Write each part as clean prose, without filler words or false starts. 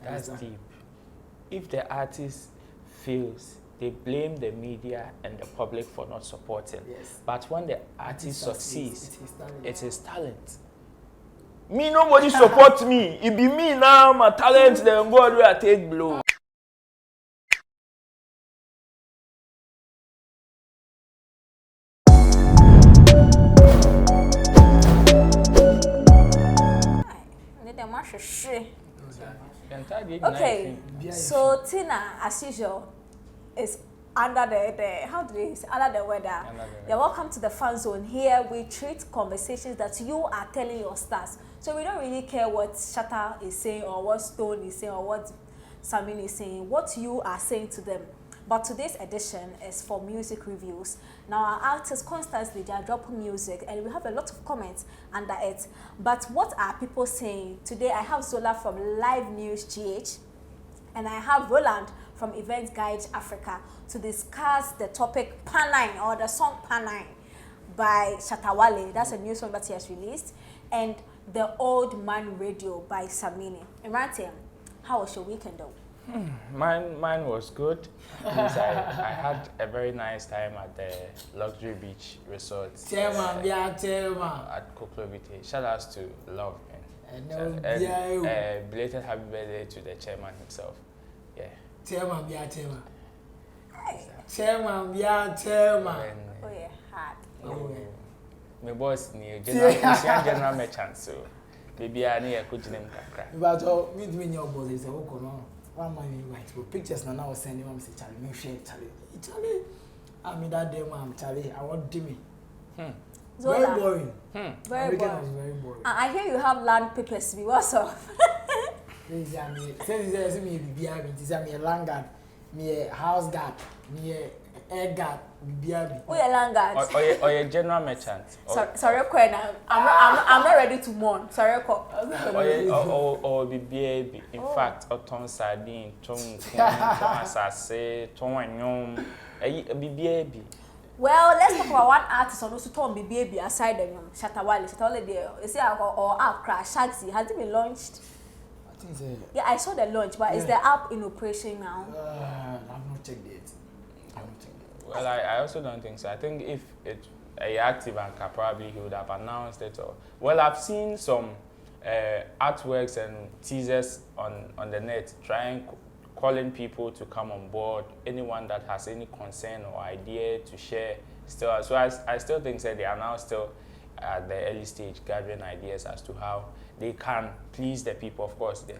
That's deep. If the artist fails, they blame the media and the public for not supporting. Yes. But when the artist succeeds, it's his talent. Me, nobody support me. It be me now, my talent, then God will take blow. Okay, so Tina, as usual, is under the how do they say, under the weather. You're welcome to the fan zone. Here we treat conversations that you are telling your stars. So we don't really care what Shatta is saying or what Stone is saying or what Samini is saying, what you are saying to them. But today's edition is for music reviews. Now our artists constantly they are dropping music and we have a lot of comments under it. But what are people saying? Today I have Zola from Live News GH and I have Roland from Event Guide Africa to discuss the topic Panai or the song Panai by Shatta Wale. That's a new song that he has released. And The Old Man Radio by Samini. Imran, how was your weekend though? Mine was good. Because I had a very nice time at the luxury beach resort at Koklobite. Shout outs to Love, man. And belated happy birthday to the chairman himself. Yeah. Chairman. Oh yeah, hard. My boss near general merchant, so maybe I need a good name. But me your boss is a one man right. Pictures now was sending him say Charlie, me share Charlie. I mean that day man Charlie, I want Dimmy. Very boring. Very boring. Was very boring. I hear you have land papers. What's up? Please, say me be a land guard, me a house guard, me a air guard, be oh, yeah, land guard. Or a general merchant. Sorry, I'm not ready to mourn. Sorry, or be in fact, or ton sardine, ton assassin, ton anyom, a baby. Well, let's talk about one artist on also Tom baby aside them. Shatta Wale there. You see, or app crash Shagsy has it been launched? I think so. Yeah, I saw the launch, but is the app in operation now? I've not checked it. Well, I also don't think so. I think if it active and probably he would have announced it. Or well, I've seen some artworks and teasers on the net calling people to come on board. Anyone that has any concern or idea to share. Still, so I still think that they are now still at the early stage gathering ideas as to how they can please the people. Of course, yeah,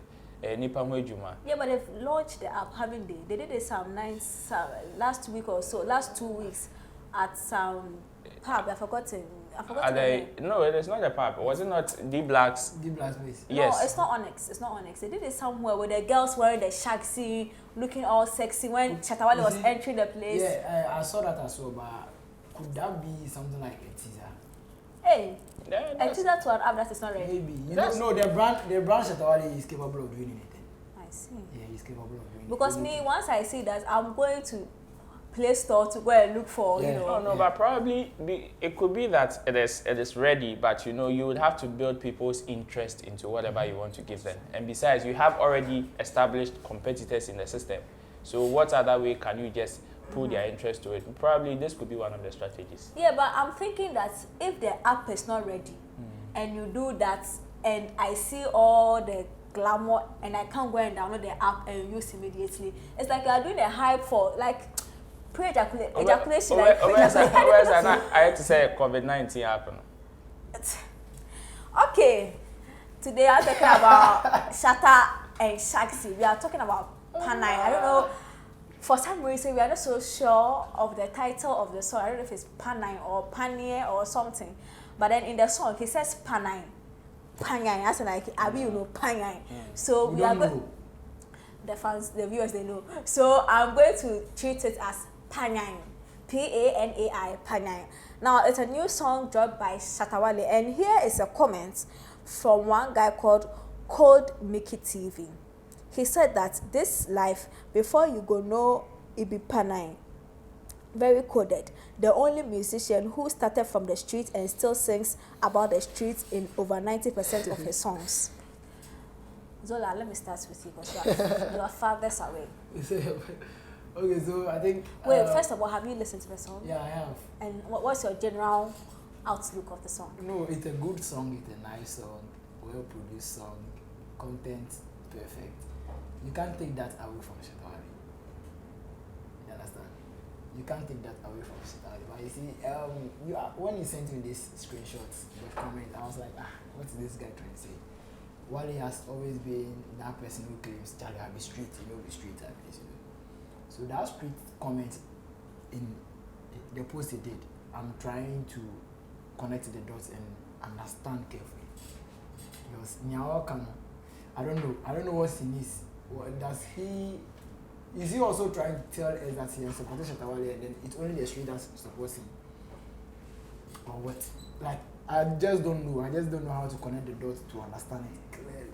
but they've launched the app, haven't they? They did it some nice last week or so, last 2 weeks at some pub. I've forgotten. No, it's not a pub. Was it not D Black's? D Black's place. Yes. No, it's not Onyx. It's not Onyx. They did it somewhere with the girls wearing the shagsy, looking all sexy when Shatta Wale was entering the place. Yeah, I saw that as well, but could that be something like a teaser? Hey, a teaser to an app that is not ready. Maybe. No, the brand Shatta Wale is capable of doing anything. I see. Yeah, he's capable of doing because anything. Me, once I see that, I'm going to Play Store to go and look for, you know. No, but probably it could be that it is ready, but you would have to build people's interest into whatever you want to give them. And besides, you have already established competitors in the system. So what other way can you just pull their interest to it? Probably this could be one of the strategies. Yeah, but I'm thinking that if the app is not ready and you do that and I see all the glamour and I can't go and download the app and use immediately, it's like you are doing a hype for like pre-ejaculation. I had to say COVID-19 happened. Okay, today I'm talking about Shatta and Shagsy. We are talking about Panai. I don't know, for some reason we are not so sure of the title of the song. I don't know if it's Panai or Panie or something. But then in the song he says Panai. Panai, that's like Abi, you know, Panai. So we are going. The fans, the viewers, they know. So I'm going to treat it as Panai, Panai, Panai. Now it's a new song dropped by Shatta Wale, and here is a comment from one guy called Cold Mickey TV. He said that this life, before you go know it be Panai, very coded. The only musician who started from the street and still sings about the streets in over 90% of his songs. Zola, let me start with you because you are farthest away. Okay, so I think... Wait, first of all, have you listened to the song? Yeah, I have. And what's your general outlook of the song? No, it's a good song, it's a nice song, well-produced song, content perfect. You can't take that away from Shatta Wale. You understand? You can't take that away from Shatta Wale. But you see, when you sent me this screenshots, the comment, I was like, what is this guy trying to say? Wale has always been that person who claims, Charlie, I'll be street, be street type place, So that street comment in the post he did, I'm trying to connect the dots and understand carefully. Because I don't know what he needs. Does he? Is he also trying to tell us that he has supported Shatta Wale and then it's only the street that supports him? Or what? Like, I just don't know. I just don't know how to connect the dots to understand it clearly.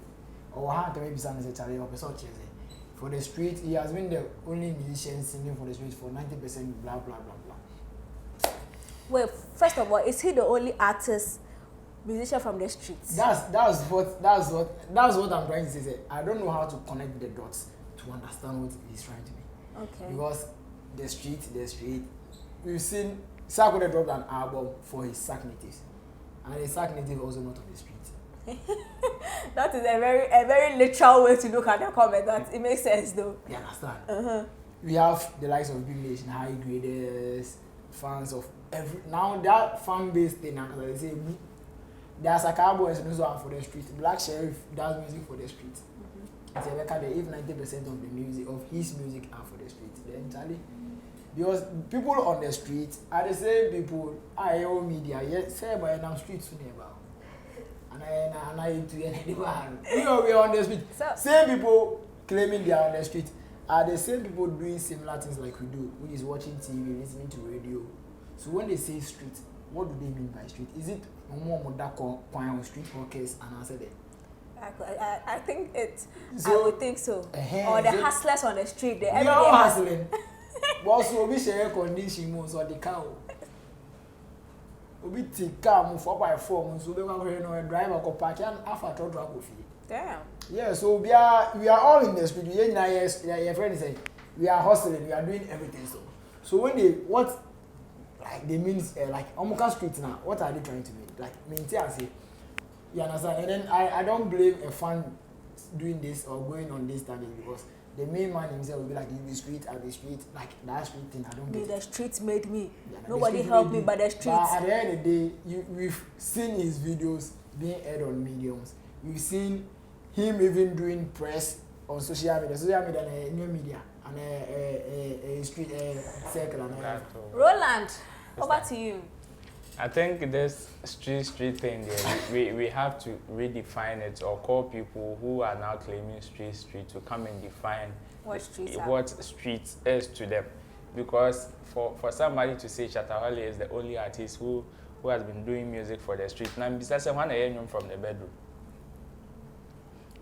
Or how to maybe someone say, Charlie, for the street, he has been the only musician singing for the street for 90%, blah, blah, blah, blah. Well, first of all, is he the only musician from the streets? That's what I'm trying to say. I don't know how to connect the dots to understand what he's trying to be. Okay. Because the street, we've seen Sarkodie dropped an album for his Sark natives, and his Sark native also not on the street. That is a very literal way to look at the comment. That it makes sense though. You understand? We have the likes of Big Nation, high graders, fans of every now that fan base thing. As I say, there's a cowboy and also for the street. Black Sheriff does music for the street. It's a record that if 90% of the music of his music are for the street, then Charlie, because people on the street are the same people. I own media. Yes, say by now streets to neighbor. And I to anyone. We are on the street. So, same people claiming they are on the street are the same people doing similar things like we do, which is watching TV, listening to radio. So when they say street, what do they mean by street? Is it more on street workers and answer that? I think it. So, I would think so. Or the hustlers on the street. They are hustling. But so we share condition most of the cow. We take car move 4x4 so we can drive a park and after drop off. Damn. Yeah, so we are all in the street. Your friend is saying we are hustling, we are doing everything. So when they they mean like Omuka Street now, what are they trying to mean? Like maintain say, you understand? And then I don't blame a fan doing this or going on this target because the main man himself will be like, you be street, I be street, like that street thing, I don't get it. The streets made me. Yeah, nobody helped me but the streets. But at the end of the day, we've seen his videos being aired on mediums. We've seen him even doing press on social media and new media and a street circle and Roland, over to you. I think this street thing there, we have to redefine it or call people who are now claiming street to come and define what street is to them. Because for somebody to say Shatta Wale is the only artist who has been doing music for the street, now besides one AM from the bedroom.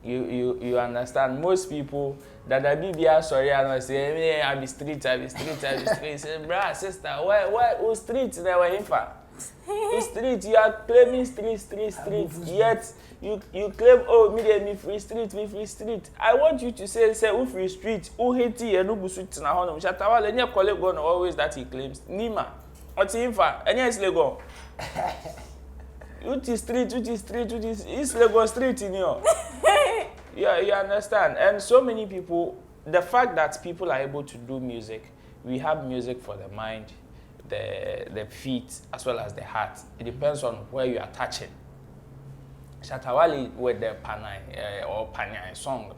You understand? Most people that I be sorry and say, I be street. Say, bruh, sister, why who street there were in fact? Street, you are claiming street, yet you claim, oh, me free street. I want you to say who free street, who hate you, and who busuit na honor. Shatta Wale, any colleague gone always that he claims. Nima, what's in for? Any is Lego. Which is street, is Lego street in you. Yeah, you understand. And so many people, the fact that people are able to do music, we have music for the mind, the feet as well as the heart. It depends on where you are touching. Shatta Wale with the Panai or Panai song,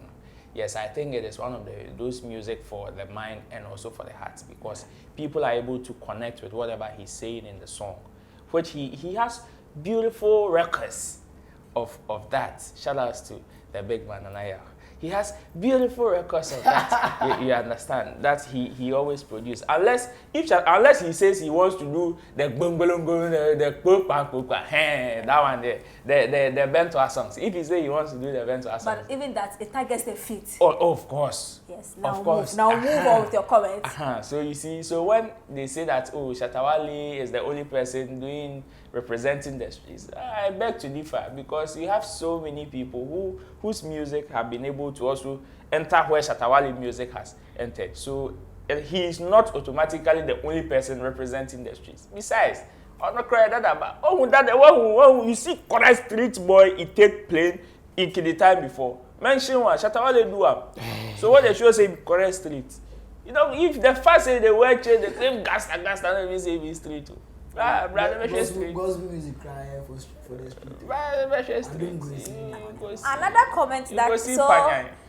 yes, I think it is one of those music for the mind and also for the heart because people are able to connect with whatever he's saying in the song, which he has beautiful records of that. Shout outs to the big man Anaya. He has beautiful records of that. you understand that he always produces. Unless he says he wants to do the that one the bento songs. If he says he wants to do the bento songs. But even that it targets the feet. Oh, of course. Yes. Now of course. Now move on with your comments. So you see, so when they say that Shatta Wale is the only person doing representing the streets. I beg to differ because you have so many people whose music have been able to also enter where Shatta Wale music has entered. So he is not automatically the only person representing the streets. Besides, you see correct street boy, he take plane in the time before. Mention one, Shatta Wale do am. So what they should say correct street. You know, if the first say they work change, they claim gas, don't even say be street too. Gospel music cry for the street. Another comment that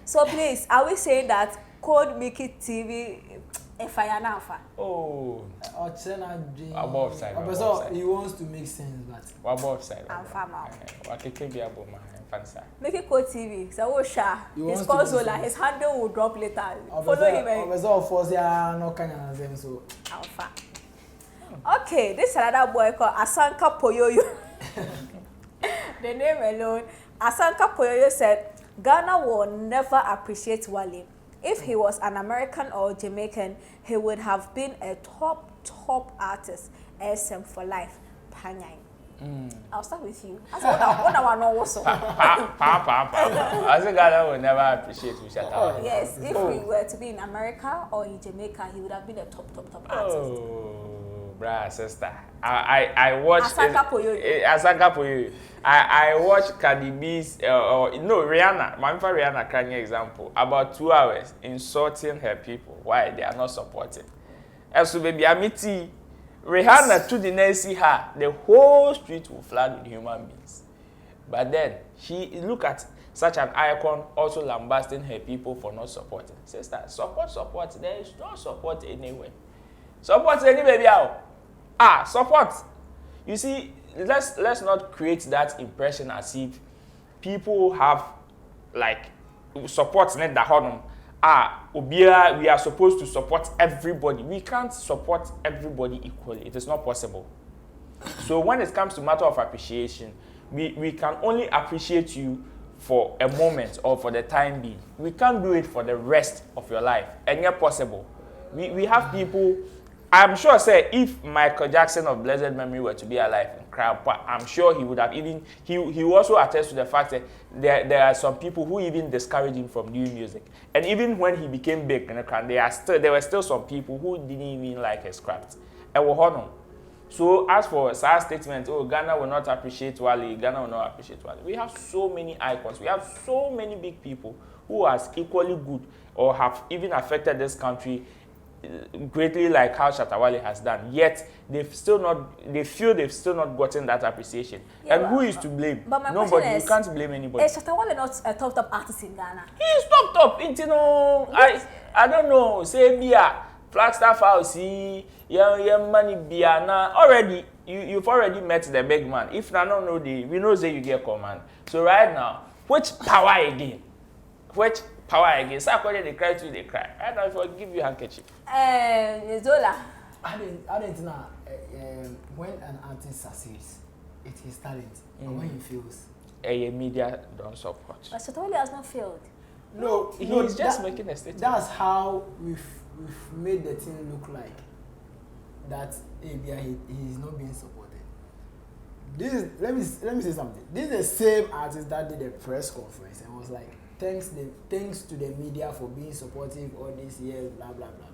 so please, are we saying that Code Make It TV Fire? Oh. Above side. He wants to make sense, but above side. I'm farmer. Make It Code TV. So his console, his handle will drop later. Follow him. Alpha. Okay, this is another boy called Asanka Poyoyo. The name alone. Asanka Poyoyo said, Ghana will never appreciate Wale. If he was an American or Jamaican, he would have been a top artist. SM for life. Panai. I'll start with you. I know what's up. I think Ghana will never appreciate Shatta Wale. Yes, if he were to be in America or in Jamaica, he would have been a top artist. Oh, brah, sister. I watched Asanka Poyoyo. I watched Cardi B's Rihanna. My friend Rihanna Kanye example about 2 hours insulting her people. Why they are not supporting? And so baby, Amiti Rihanna to the next see her, the whole street will flood with human beings. But then she look at such an icon also lambasting her people for not supporting. Sister, support. There is no support anywhere. Support any baby out. Support. You see, let's not create that impression as if people have like support net that honum. We are supposed to support everybody. We can't support everybody equally. It is not possible. So when it comes to matter of appreciation, we can only appreciate you for a moment or for the time being. We can't do it for the rest of your life. And yet possible. We have people. I'm sure, say, if Michael Jackson of blessed memory were to be alive in crowd, I'm sure he would have even, he also attests to the fact that there are some people who even discourage him from doing music. And even when he became big in the crowd, there were still some people who didn't even like his craft. So as for Sark's statement, Ghana will not appreciate Wale, Ghana will not appreciate Wale. We have so many icons. We have so many big people who are equally good or have even affected this country greatly like how Shatta Wale has done, yet they feel they've still not gotten that appreciation. Yeah, and who is to blame? Nobody. You can't blame anybody. Is Shatta Wale not a top artist in Ghana? He's top. I don't know. Say Bia, Flagstaff House, money Biana. Already, you've already met the big man. If I don't know we know say you get command. So right now, which power again? Sarkodie they cry too, they cry. I don't forgive you handkerchief. Zola. I didn't know when an artist succeeds, it is talent. And when he fails, media don't support. But Shatta Wale has not failed. No, he's just making a statement. That's how we've made the thing look like that he is not being supported. Let me say something. This is the same artist that did a press conference and was like, thanks to the media for being supportive all these years, blah blah blah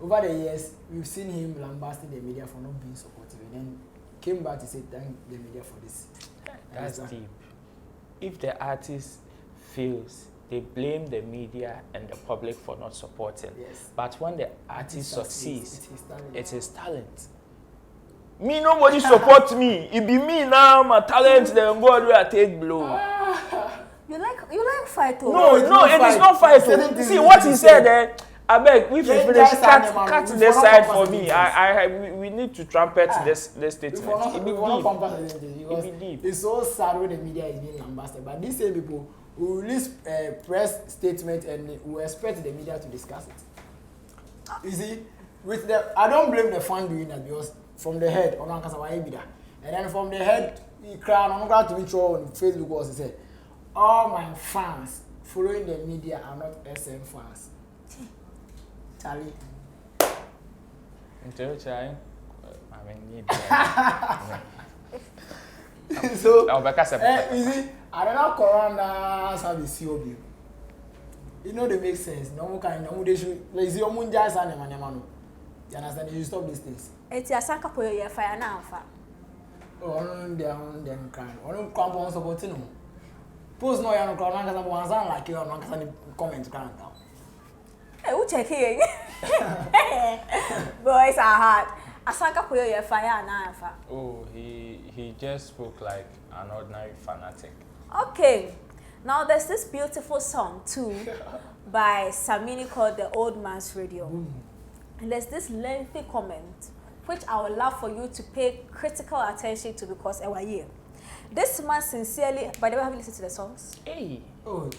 blah. Over the years, we've seen him lambasting the media for not being supportive, and then came back to say thank the media for this. That's deep. If the artist fails, they blame the media and the public for not supporting. Yes. But when the artist succeeds, it's his talent. Me, nobody supports me. It be me now, my talent, then God will take blow. You like fight? No, it is not fight. See what he said there. I beg, we finish. Cut this side for me. We need to trumpet this statement. It be deep. It's so sad when the media is being lambasted, but these same people will release a press statement and will expect the media to discuss it. You see, I don't blame the fan doing that because from the head, and then from the head, he cried on to intro on Facebook was he said, all my fans following the media are not SM fans. Charlie. I mean, need So, you see, I don't know Corona service COB. You know they make sense. No kind of they should like see omun jazz and man. You understand? You stop these things. It's a Sanka for your fire now. On them kind. On come supporting them. Post no you Corona because one sound like you on because comment ground down. Hey, who checking? Boys are hard. Asanka for your fire now. Oh, he just spoke like an ordinary fanatic. Okay. Now there's this beautiful song too by Samini called The Old Man's Radio. And there's this lengthy comment which I would love for you to pay critical attention to because I was here. This man sincerely, by the way, have you listened to the songs? Hey. Oh,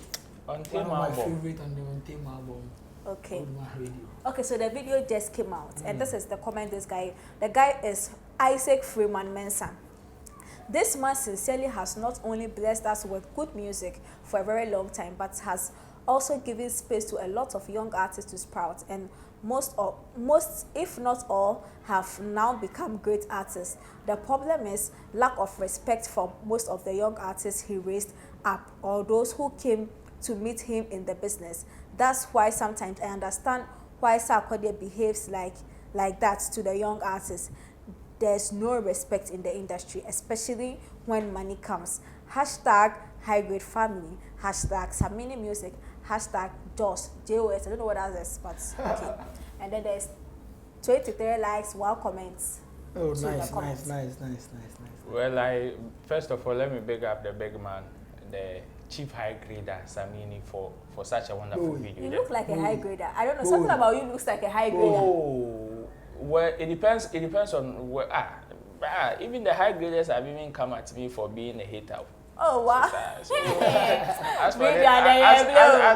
on one of my favorite on the theme album. Okay. Old Man Radio. Okay, so the video just came out and this is the comment the guy is Isaac Freeman Mensah. This man sincerely has not only blessed us with good music for a very long time, but has also given space to a lot of young artists to sprout, and most, if not all, have now become great artists. The problem is lack of respect for most of the young artists he raised up, or those who came to meet him in the business. That's why sometimes I understand why Sarkodie behaves like that to the young artists. There's no respect in the industry, especially when money comes. Hashtag high grade family, hashtag Samini music, hashtag JOS, JOS, I don't know what that is, but okay. And then there's 23 likes, 1 comments. Oh, nice. Well, first of all, let me big up the big man, the chief high grader Samini for such a wonderful video. You look like a high grader. I don't know, something about you looks like a high grader. Oh. Well, it depends on where. Even the high graders have even come at me for being a hater. Oh wow! As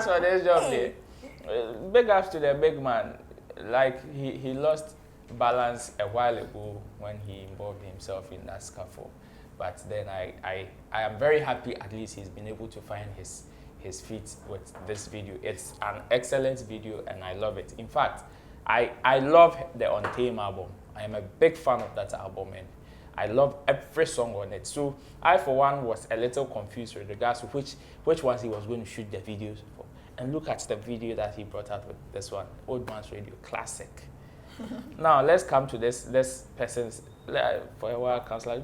for this job, there, big ups to the big man. Like he lost balance a while ago when he involved himself in that scuffle. But then I am very happy at least he's been able to find his feet with this video. It's an excellent video and I love it. In fact, I love the Untamed album. I am a big fan of that album and I love every song on it. So I, for one, was a little confused with regards to which ones he was going to shoot the videos for. And look at the video that he brought out with this one, Old Man's Radio, classic. Now let's come to this person's, for a while, Councillor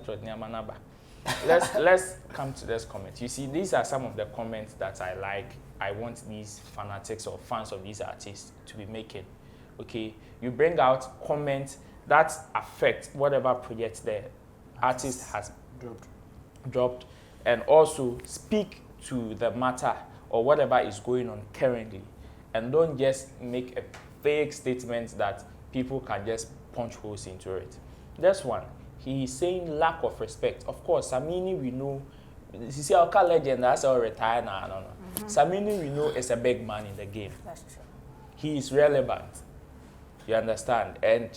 let's come to this comment. You see, these are some of the comments that I like. I want these fanatics or fans of these artists to be making. Okay, you bring out comments that affect whatever project the artist has dropped and also speak to the matter or whatever is going on currently, and don't just make a fake statement that people can just punch holes into it. This one, he is saying lack of respect. Of course, Samini, we know, you see our legend, that's all retired now. No. Samini, we know, is a big man in the game. That's true. He is relevant. You understand? And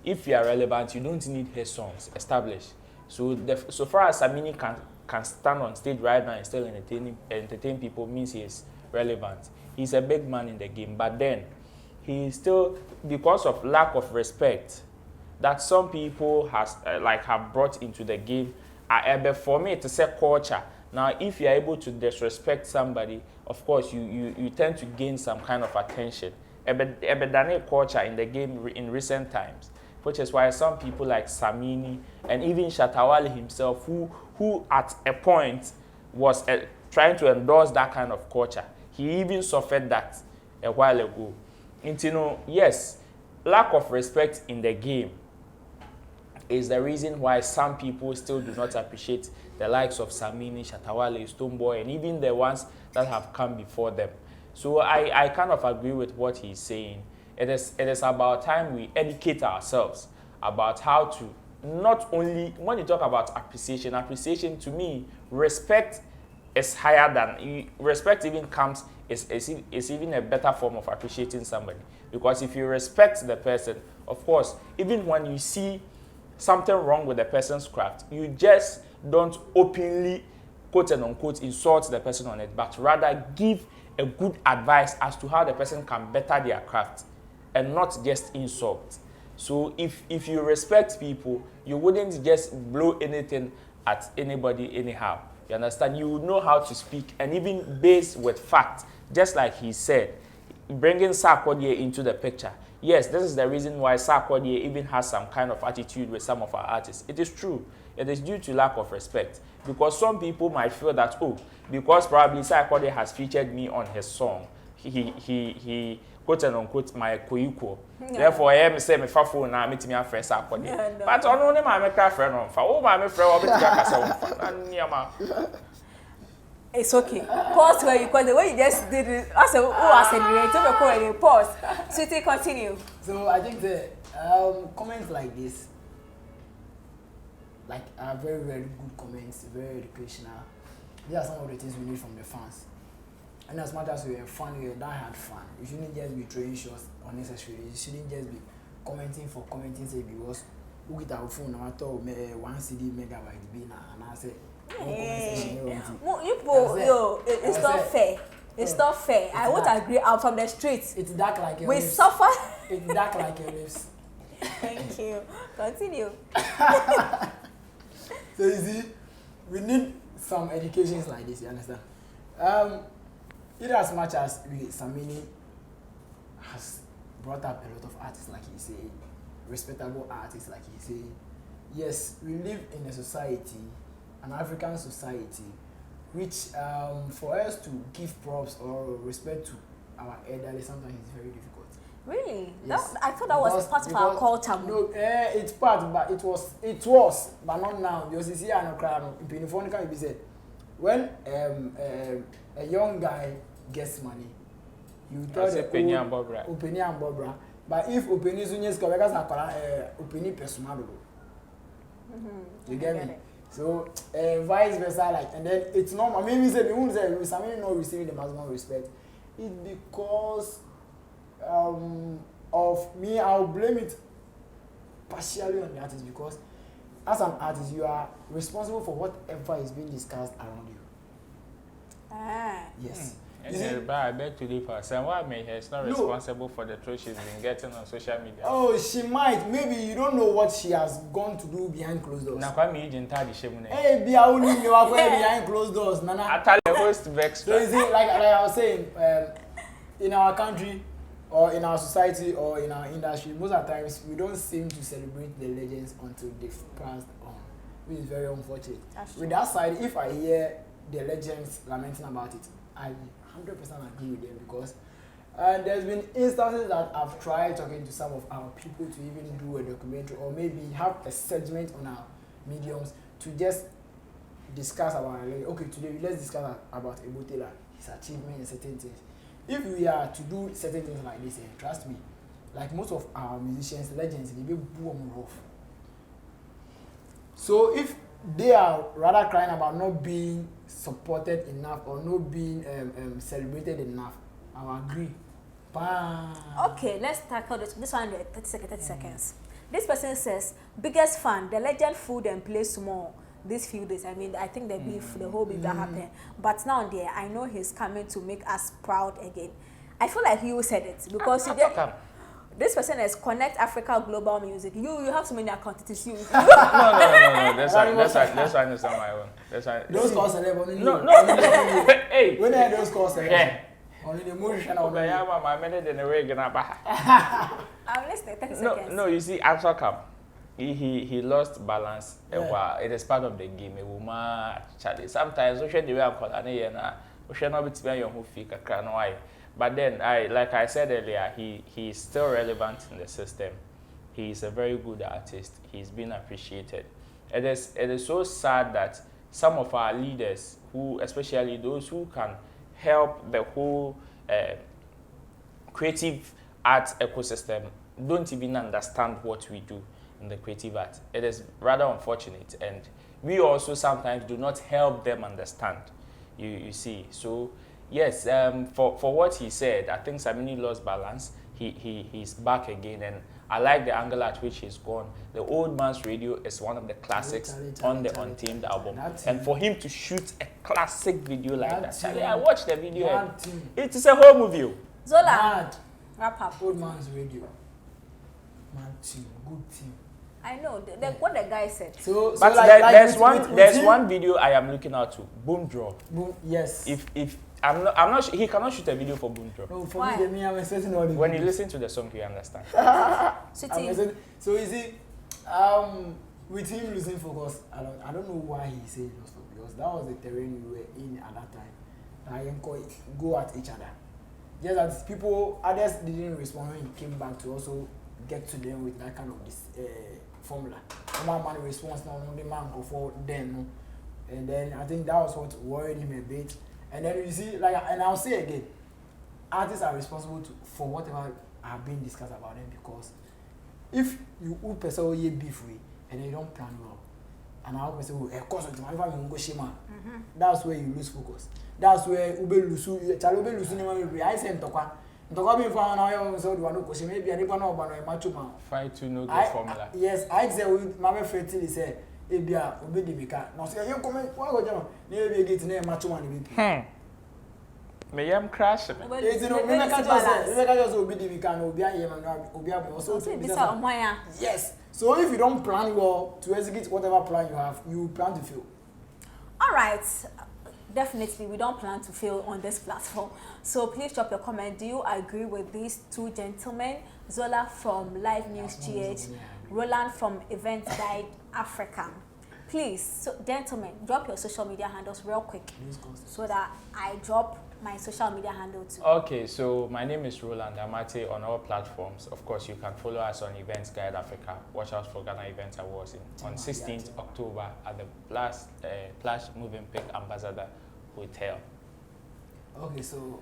if you are relevant, you don't need his songs established. So so far as Samini can stand on stage right now and still entertain people means he is relevant. He's a big man in the game. But then, he is still, because of lack of respect that some people have brought into the game, for me, it's a culture. Now, if you are able to disrespect somebody, of course, you tend to gain some kind of attention. A culture in the game in recent times, which is why some people like Samini and even Shatta Wale himself, who at a point was trying to endorse that kind of culture, he even suffered that a while ago. And yes, lack of respect in the game is the reason why some people still do not appreciate the likes of Samini, Shatta Wale, Stonebwoy, and even the ones that have come before them. So I kind of agree with what he's saying. It is about time we educate ourselves about how to not only, when you talk about appreciation to me, respect is higher than, respect even comes, is even a better form of appreciating somebody. Because if you respect the person, of course, even when you see something wrong with the person's craft, you just don't openly, quote and unquote, insult the person on it, but rather give a good advice as to how the person can better their craft and not just insult. So if you respect people, you wouldn't just blow anything at anybody anyhow. You understand? You would know how to speak and even base with fact, just like he said, bringing Sarkodie into the picture. Yes, this is the reason why Sarkodie even has some kind of attitude with some of our artists. It is true. It is due to lack of respect. Because some people might feel that, oh, because probably Sarkodie has featured me on his song, he quote and unquote my co-equal. Therefore, I am saying my phone now meet me a friend Sarkodie. But on only my make a friend on for oh my friend will be it's okay. Pause where you call the way you just did it. I said, oh, I said, you pause. Sweetie, continue. So I think the comments like this, like are very, very good comments, very educational. These are some of the things we need from the fans. And as much as we are fun, we are had fun. You shouldn't just be throwing shots unnecessarily. You shouldn't just be commenting for commenting sake because we get our phone now. I thought 1 CD megabyte be now, and I said. It's not fair. It's not fair. I won't agree. I'm from the streets. It's dark like your lips. We suffer. It's dark like your lips. Thank you. Continue. So you see, we need some educations like this. You understand? In as much as Samini has brought up a lot of artists, like he said, respectable artists, like he said. Yes, we live in a society. An African society, which for us to give props or respect to our elderly sometimes is very difficult. Really? Yes. I thought that was part of our culture. No, it's part, but it was, but not now. Because you see, in said, when a young guy gets money, you tell the Openi and Bobra. But if Openi is Openi personal, you get me? So vice versa, like, and then it's normal. Maybe say we won't say Samini not receiving the maximum respect. It's because of me. I'll blame it partially on the artist because as an artist, you are responsible for whatever is being discussed around you. Yes. But I beg to differ. Why is not responsible for the truth she's been getting on social media? Oh, she might. Maybe you don't know what she has gone to do behind closed doors. Hey, be only behind closed doors. Nana. I tell you, host vex. So is it like I was saying, in our country or in our society or in our industry, most of the times we don't seem to celebrate the legends until they've passed on, which is very unfortunate. With that side, if I hear the legends lamenting about it, I 100% agree with them because there's been instances that I've tried talking to some of our people to even do a documentary or maybe have a segment on our mediums to just discuss about, okay, today let's discuss about Ebotela, his achievement and certain things. If we are to do certain things like this, trust me, like most of our musicians, legends, they be boom rough. So if they are rather crying about not being supported enough or not being celebrated enough, I agree. Bam. Okay, let's tackle this one in 30 seconds. This person says, biggest fan, the legend food and play small these few days. I mean, I think the beef, the whole beef that happened. But now there, I know he's coming to make us proud again. I feel like you said it because you did. This person is Connect Africa Global Music. You have so many accounts. No. That's why it's on my own. That's why. Those calls are there. No. Hey. When are those calls are there? Only the motion of the I'm listening. 30 seconds. No. You see, answer come. He lost balance. It is part of the game. Sometimes we should do we should not be to your who fake a crown. Why? But then, like I said earlier, he is still relevant in the system. He is a very good artist. He's been appreciated. It is so sad that some of our leaders, who especially those who can help the whole creative art ecosystem, don't even understand what we do in the creative art. It is rather unfortunate, and we also sometimes do not help them understand. You see, so. Yes, for what he said, I think Samini lost balance. He's back again, and I like the angle at which he's gone. The Old Man's Radio is one of the classics on the Untamed album. And for him to shoot a classic video like that, I watched the video. It is a whole movie. Zola, wrap up. Old Man's Radio. Man team, good team. I know what the guy said. So but there's one video I am looking out to. Boom draw. Boom, yes. If I'm not he cannot shoot a video for boom draw. No, for me, I'm expecting all the when you listen to the song, you understand. So you see, with him losing focus, I don't know why he said lost focus, because that was the terrain we were in at that time. And go at each other. Just as others didn't respond when he came back to also get to them with that kind of this formula. One man responds now, the man go for them, and then I think that was what worried him a bit. And then you see, and I'll say again, artists are responsible for whatever have been discussed about them, because if you person ye beef with and you don't plan well, and I always say, of course, go shema. That's where you lose focus. That's where ube lusu I say ntokwa be for now so do no question maybe any one oba no macho man fight to know the formula. Yes, I say mama fertility say e bia obi di bika no say you come why go jano na e get na macho man be me yam crash me ka just obi di bika na obi aye man obi abo so yes. So if you don't plan well to execute whatever plan you have, you plan to fail. All right. Definitely, we don't plan to fail on this platform. So please drop your comment. Do you agree with these two gentlemen? Zola from Live News GH, Roland from Event Guide Africa. Please, so, gentlemen, drop your social media handles real quick so that I drop my social media handle too. Okay, so my name is Roland Amate on all platforms. Of course, you can follow us on Events Guide Africa. Watch out for Ghana Events Awards on 16th October at the Plush Moving Pick Ambassador Hotel. Okay, so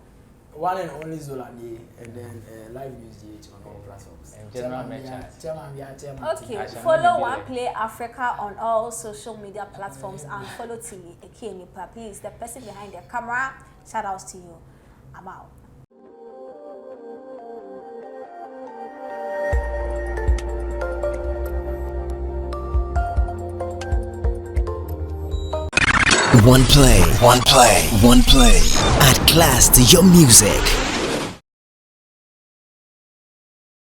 one and only Zola, and then Live News GH on all platforms. And Chairman. Okay, follow OneplayAfrica on all social media platforms and follow TV Ekenipa. Please, the person behind the camera. Shout outs to you. I'm out. One play. Add class to your music.